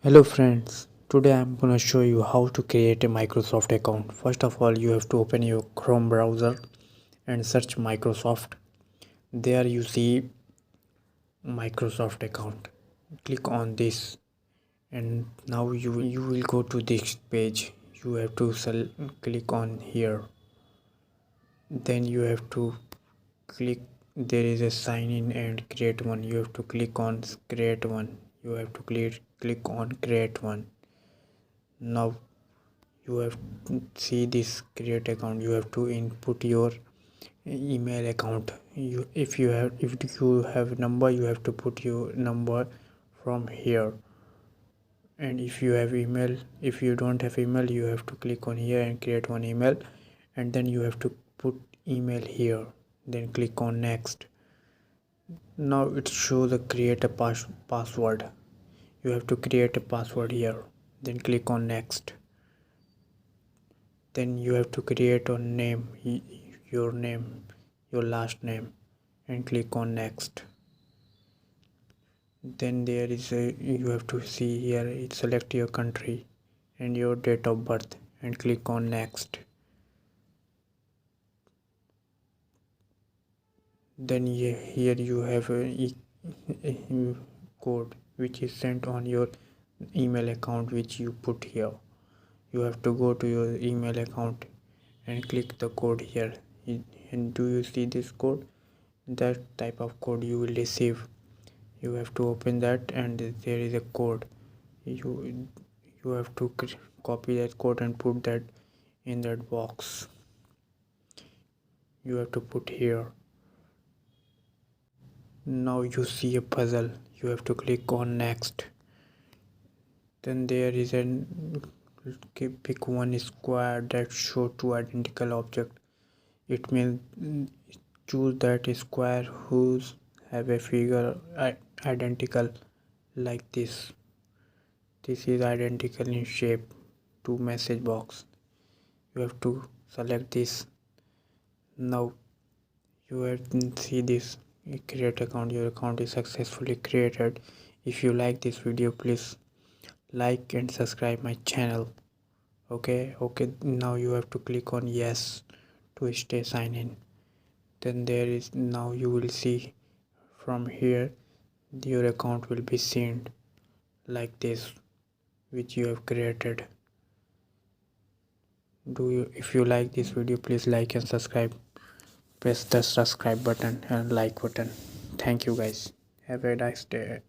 Hello friends, today I'm gonna show you how to create a Microsoft account. First of all, you have to open your Chrome browser and search Microsoft. There you see Microsoft account. Click on this and now you will go to this page. You have to click on here. Then you have to click, there is a sign in and create one. You have to click on create one. You have to click on create one. Now you have to see this create account. You have to input your email account. If you have number, you have to put your number from here. And if you have email, if you don't have email, you have to click on here and create one email, and then you have to put email here, then click on next. Now it shows the create a password. You have to create a password here, then click on next. Then you have to create a name, your name, your last name, and click on next. Then there is a, you have to see here, select your country and your date of birth and click on next. Then here you have a code which is sent on your email account which you put here. You have to go to your email account and click the code here. And do you see this code? That type of code you will receive. You have to open that and there is a code. You have to copy that code and put that in that box. You have to put here. Now you see a puzzle. You have to click on next. Then there is an pick one square that show two identical objects. It means choose that square whose have a figure identical like this. This is identical in shape to message box. You have to select this. Now you have to see this create account. Your account is successfully created. If you like this video, please like and subscribe my channel. Okay, now you have to click on yes to stay sign in. Then there is, now you will see from here your account will be seen like this which you have created. If you like this video, please like and subscribe. Press the subscribe button and like button. Thank you guys, have a nice day.